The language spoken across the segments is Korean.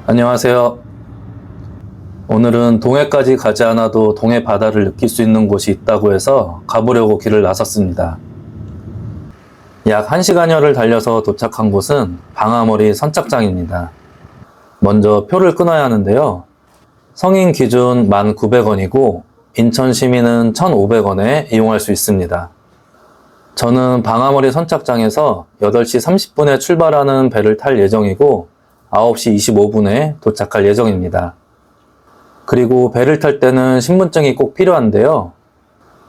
안녕하세요. 오늘은 동해까지 가지 않아도 동해 바다를 느낄 수 있는 곳이 있다고 해서 가보려고 길을 나섰습니다. 약 1시간여를 달려서 도착한 곳은 방아머리 선착장입니다. 먼저 표를 끊어야 하는데요. 성인 기준 1,900원이고 인천 시민은 1,500원에 이용할 수 있습니다. 저는 방아머리 선착장에서 8시 30분에 출발하는 배를 탈 예정이고 9시 25분에 도착할 예정입니다. 그리고 배를 탈 때는 신분증이 꼭 필요한데요.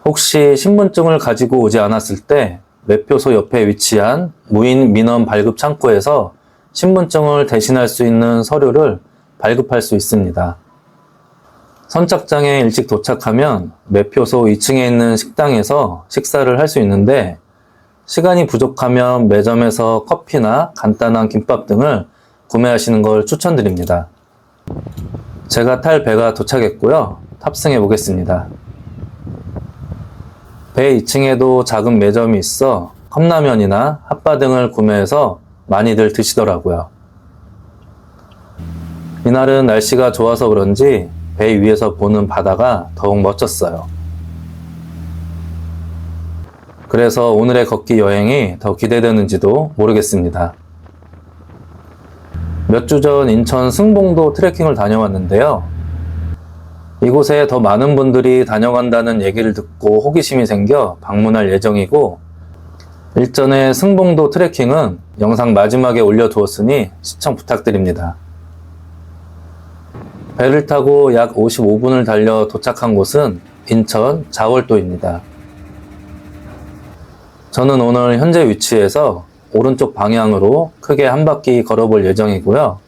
혹시 신분증을 가지고 오지 않았을 때 매표소 옆에 위치한 무인 민원 발급 창구에서 신분증을 대신할 수 있는 서류를 발급할 수 있습니다. 선착장에 일찍 도착하면 매표소 2층에 있는 식당에서 식사를 할 수 있는데 시간이 부족하면 매점에서 커피나 간단한 김밥 등을 구매하시는 걸 추천드립니다. 제가 탈 배가 도착했고요. 탑승해 보겠습니다. 배 2층에도 작은 매점이 있어 컵라면이나 핫바 등을 구매해서 많이들 드시더라고요. 이날은 날씨가 좋아서 그런지 배 위에서 보는 바다가 더욱 멋졌어요. 그래서 오늘의 걷기 여행이 더 기대되는지도 모르겠습니다. 몇 주 전 인천 승봉도 트레킹을 다녀왔는데요. 이곳에 더 많은 분들이 다녀간다는 얘기를 듣고 호기심이 생겨 방문할 예정이고, 일전에 승봉도 트레킹은 영상 마지막에 올려두었으니 시청 부탁드립니다. 배를 타고 약 55분을 달려 도착한 곳은 인천 자월도입니다. 저는 오늘 현재 위치에서 오른쪽 방향으로 크게 한 바퀴 걸어볼 예정이고요.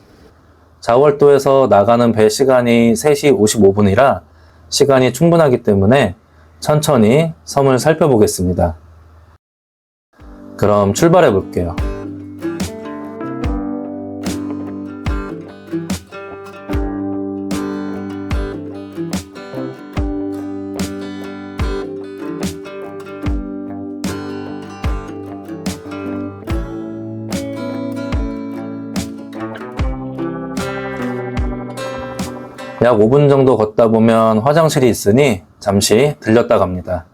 자월도에서 나가는 배 시간이 3시 55분이라 시간이 충분하기 때문에 천천히 섬을 살펴보겠습니다. 그럼 출발해 볼게요. 약 5분 정도 걷다 보면 화장실이 있으니 잠시 들렸다 갑니다.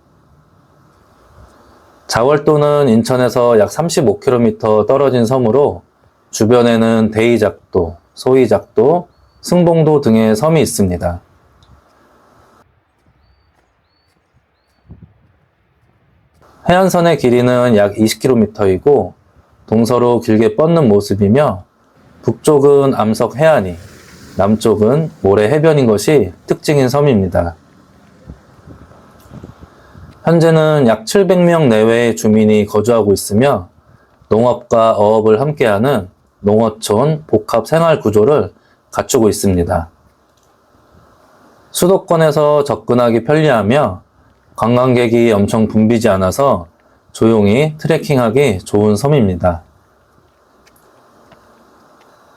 자월도는 인천에서 약 35km 떨어진 섬으로 주변에는 대이작도, 소이작도, 승봉도 등의 섬이 있습니다. 해안선의 길이는 약 20km이고 동서로 길게 뻗는 모습이며 북쪽은 암석 해안이, 남쪽은 모래 해변인 것이 특징인 섬입니다. 현재는 약 700명 내외의 주민이 거주하고 있으며 농업과 어업을 함께하는 농어촌 복합 생활 구조를 갖추고 있습니다. 수도권에서 접근하기 편리하며 관광객이 엄청 붐비지 않아서 조용히 트레킹하기 좋은 섬입니다.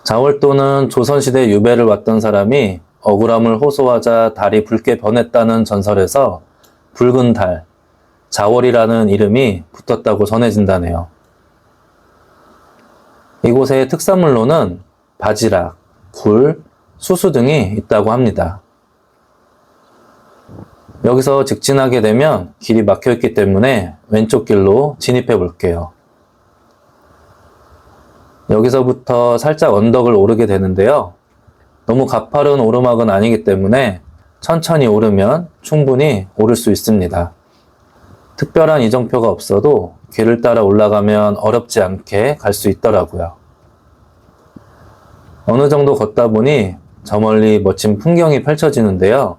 자월도는 조선시대 유배를 왔던 사람이 억울함을 호소하자 달이 붉게 변했다는 전설에서 붉은 달, 자월이라는 이름이 붙었다고 전해진다네요. 이곳의 특산물로는 바지락, 굴, 수수 등이 있다고 합니다. 여기서 직진하게 되면 길이 막혀있기 때문에 왼쪽 길로 진입해 볼게요. 여기서부터 살짝 언덕을 오르게 되는데요. 너무 가파른 오르막은 아니기 때문에 천천히 오르면 충분히 오를 수 있습니다. 특별한 이정표가 없어도 길을 따라 올라가면 어렵지 않게 갈 수 있더라고요. 어느 정도 걷다 보니 저 멀리 멋진 풍경이 펼쳐지는데요.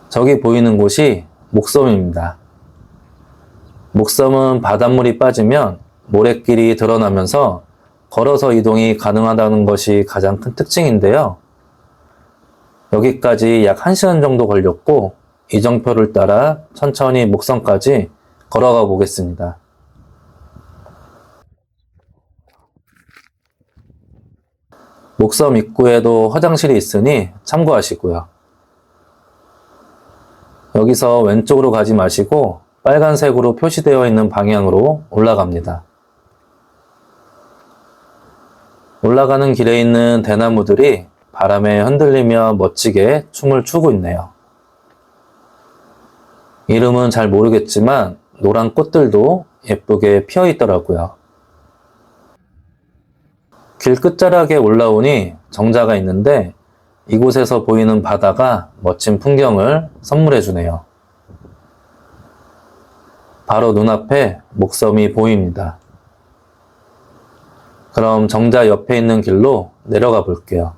저기 보이는 곳이 목섬입니다. 목섬은 바닷물이 빠지면 모래길이 드러나면서 걸어서 이동이 가능하다는 것이 가장 큰 특징인데요. 여기까지 약 1시간 정도 걸렸고 이정표를 따라 천천히 목섬까지 걸어가 보겠습니다. 목섬 입구에도 화장실이 있으니 참고하시고요. 여기서 왼쪽으로 가지 마시고 빨간색으로 표시되어 있는 방향으로 올라갑니다. 올라가는 길에 있는 대나무들이 바람에 흔들리며 멋지게 춤을 추고 있네요. 이름은 잘 모르겠지만 노란 꽃들도 예쁘게 피어 있더라고요. 길 끝자락에 올라오니 정자가 있는데 이곳에서 보이는 바다가 멋진 풍경을 선물해 주네요. 바로 눈앞에 목섬이 보입니다. 그럼 정자 옆에 있는 길로 내려가 볼게요.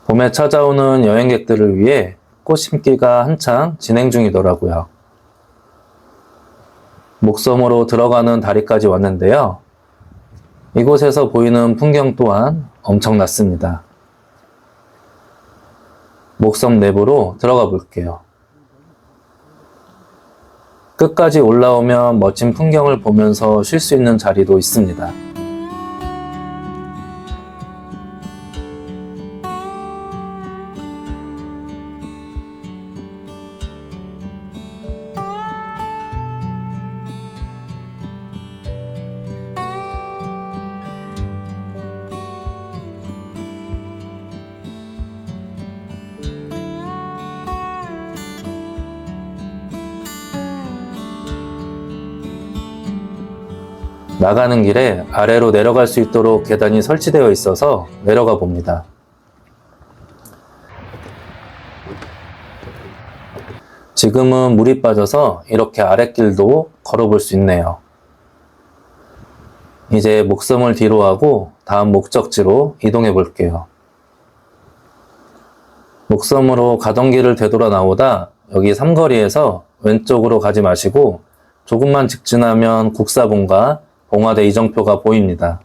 봄에 찾아오는 여행객들을 위해 꽃 심기가 한창 진행 중이더라고요. 목섬으로 들어가는 다리까지 왔는데요. 이곳에서 보이는 풍경 또한 엄청났습니다. 목섬 내부로 들어가 볼게요. 끝까지 올라오면 멋진 풍경을 보면서 쉴 수 있는 자리도 있습니다. 나가는 길에 아래로 내려갈 수 있도록 계단이 설치되어 있어서 내려가 봅니다. 지금은 물이 빠져서 이렇게 아랫길도 걸어볼 수 있네요. 이제 목섬을 뒤로 하고 다음 목적지로 이동해 볼게요. 목섬으로 가던 길을 되돌아 나오다 여기 삼거리에서 왼쪽으로 가지 마시고 조금만 직진하면 국사봉과 봉화대 이정표가 보입니다.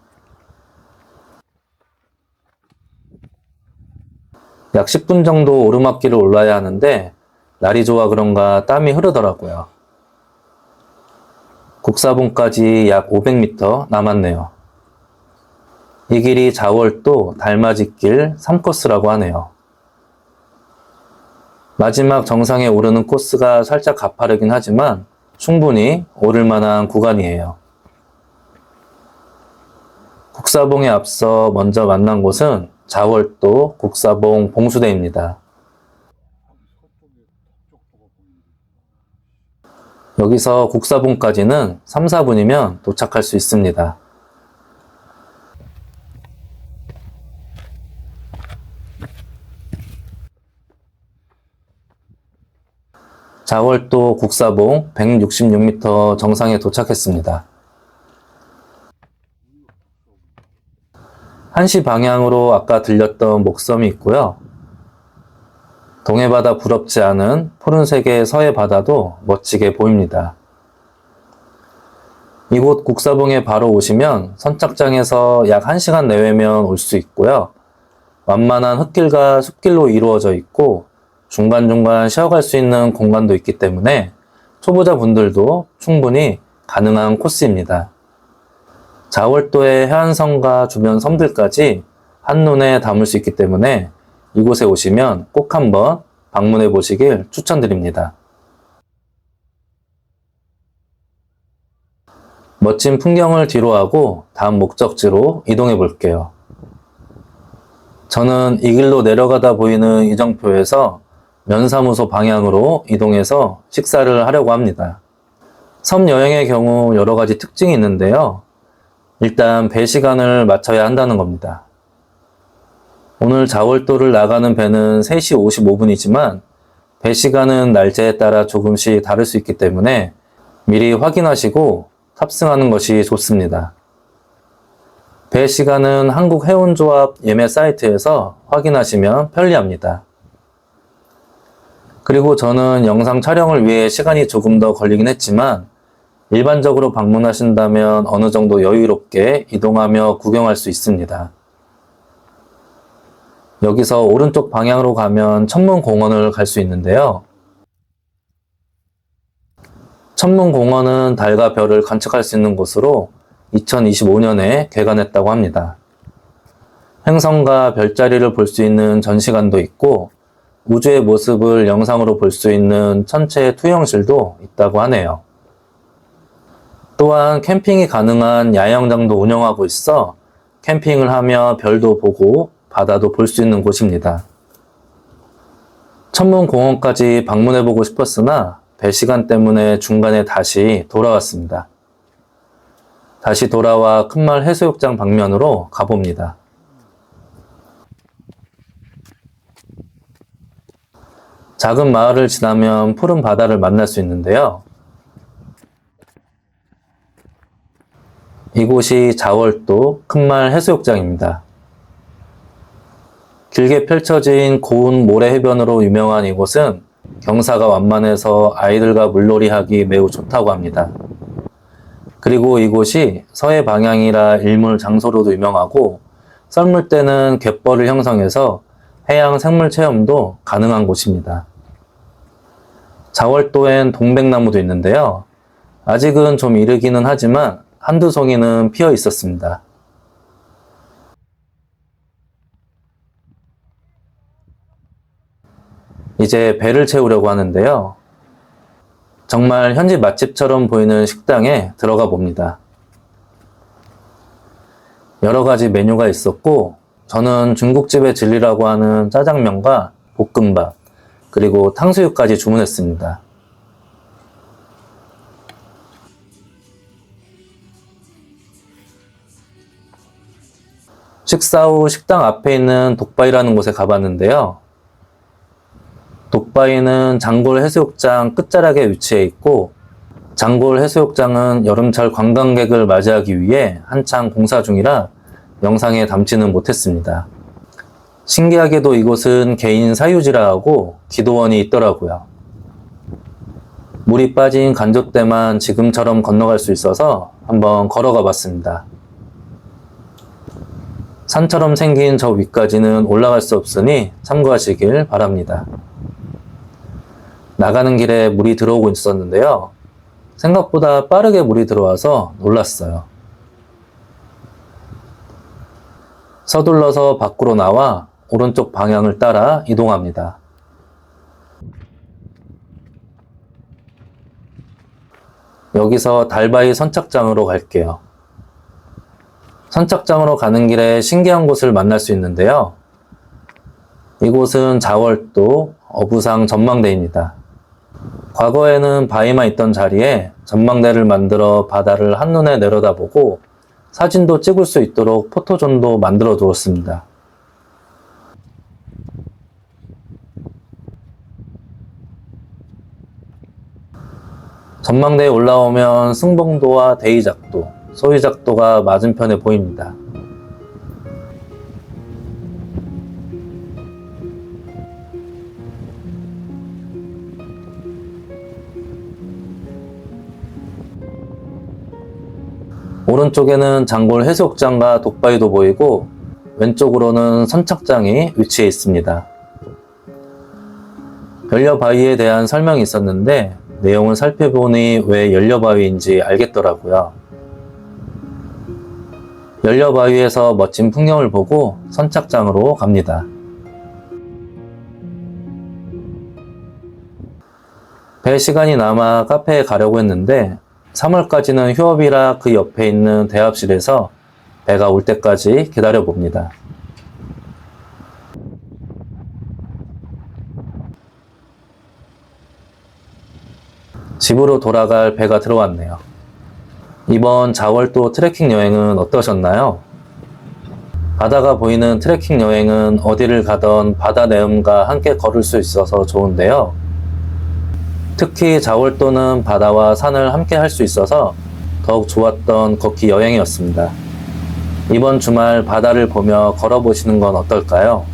약 10분 정도 오르막길을 올라야 하는데 날이 좋아 그런가 땀이 흐르더라고요. 국사봉까지 약 500m 남았네요. 이 길이 자월도 달맞이길 3코스라고 하네요. 마지막 정상에 오르는 코스가 살짝 가파르긴 하지만 충분히 오를 만한 구간이에요. 국사봉에 앞서 먼저 만난 곳은 자월도 국사봉 봉수대입니다. 여기서 국사봉까지는 3, 4분이면 도착할 수 있습니다. 자월도 국사봉 166m 정상에 도착했습니다. 1시 방향으로 아까 들렸던 목섬이 있고요. 동해바다 부럽지 않은 푸른색의 서해 바다도 멋지게 보입니다. 이곳 국사봉에 바로 오시면 선착장에서 약 1시간 내외면 올 수 있고요. 완만한 흙길과 숲길로 이루어져 있고 중간중간 쉬어갈 수 있는 공간도 있기 때문에 초보자분들도 충분히 가능한 코스입니다. 자월도의 해안선과 주변 섬들까지 한눈에 담을 수 있기 때문에 이곳에 오시면 꼭 한번 방문해 보시길 추천드립니다. 멋진 풍경을 뒤로하고 다음 목적지로 이동해 볼게요. 저는 이 길로 내려가다 보이는 이정표에서 면사무소 방향으로 이동해서 식사를 하려고 합니다. 섬 여행의 경우 여러 가지 특징이 있는데요. 일단 배 시간을 맞춰야 한다는 겁니다. 오늘 자월도를 나가는 배는 3시 55분이지만 배 시간은 날짜에 따라 조금씩 다를 수 있기 때문에 미리 확인하시고 탑승하는 것이 좋습니다. 배 시간은 한국해운조합 예매 사이트에서 확인하시면 편리합니다. 그리고 저는 영상 촬영을 위해 시간이 조금 더 걸리긴 했지만 일반적으로 방문하신다면 어느 정도 여유롭게 이동하며 구경할 수 있습니다. 여기서 오른쪽 방향으로 가면 천문공원을 갈 수 있는데요. 천문공원은 달과 별을 관측할 수 있는 곳으로 2025년에 개관했다고 합니다. 행성과 별자리를 볼 수 있는 전시관도 있고 우주의 모습을 영상으로 볼 수 있는 천체 투영실도 있다고 하네요. 또한 캠핑이 가능한 야영장도 운영하고 있어 캠핑을 하며 별도 보고 바다도 볼 수 있는 곳입니다. 천문공원까지 방문해보고 싶었으나 배 시간 때문에 중간에 다시 돌아왔습니다. 다시 돌아와 큰말 해수욕장 방면으로 가봅니다. 작은 마을을 지나면 푸른 바다를 만날 수 있는데요. 이곳이 자월도 큰말 해수욕장입니다. 길게 펼쳐진 고운 모래 해변으로 유명한 이곳은 경사가 완만해서 아이들과 물놀이하기 매우 좋다고 합니다. 그리고 이곳이 서해 방향이라 일몰 장소로도 유명하고 썰물 때는 갯벌을 형성해서 해양 생물 체험도 가능한 곳입니다. 자월도엔 동백나무도 있는데요. 아직은 좀 이르기는 하지만 한두 송이는 피어 있었습니다. 이제 배를 채우려고 하는데요. 정말 현지 맛집처럼 보이는 식당에 들어가 봅니다. 여러 가지 메뉴가 있었고, 저는 중국집의 진리라고 하는 짜장면과 볶음밥, 그리고 탕수육까지 주문했습니다. 식사 후 식당 앞에 있는 독바이라는 곳에 가봤는데요. 독바이는 장골 해수욕장 끝자락에 위치해 있고, 장골 해수욕장은 여름철 관광객을 맞이하기 위해 한창 공사 중이라 영상에 담지는 못했습니다. 신기하게도 이곳은 개인 사유지라 하고 기도원이 있더라고요. 물이 빠진 간조 때만 지금처럼 건너갈 수 있어서 한번 걸어가 봤습니다. 산처럼 생긴 저 위까지는 올라갈 수 없으니 참고하시길 바랍니다. 나가는 길에 물이 들어오고 있었는데요. 생각보다 빠르게 물이 들어와서 놀랐어요. 서둘러서 밖으로 나와 오른쪽 방향을 따라 이동합니다. 여기서 달바위 선착장으로 갈게요. 선착장으로 가는 길에 신기한 곳을 만날 수 있는데요. 이곳은 자월도 어부상 전망대입니다. 과거에는 바위만 있던 자리에 전망대를 만들어 바다를 한눈에 내려다보고 사진도 찍을 수 있도록 포토존도 만들어 두었습니다. 전망대에 올라오면 승봉도와 대이작도, 소이작도가 맞은편에 보입니다. 오른쪽에는 장골 해수욕장과 독바위도 보이고 왼쪽으로는 선착장이 위치해 있습니다. 연려바위에 대한 설명이 있었는데 내용을 살펴보니 왜 연려바위인지 알겠더라고요. 연려바위에서 멋진 풍경을 보고 선착장으로 갑니다. 배 시간이 남아 카페에 가려고 했는데 3월까지는 휴업이라 그 옆에 있는 대합실에서 배가 올 때까지 기다려 봅니다. 집으로 돌아갈 배가 들어왔네요. 이번 자월도 트레킹 여행은 어떠셨나요? 바다가 보이는 트레킹 여행은 어디를 가던 바다 내음과 함께 걸을 수 있어서 좋은데요. 특히 자월도는 바다와 산을 함께 할 수 있어서 더욱 좋았던 걷기 여행이었습니다. 이번 주말 바다를 보며 걸어보시는 건 어떨까요?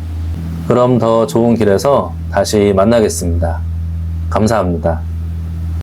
그럼 더 좋은 길에서 다시 만나겠습니다. 감사합니다.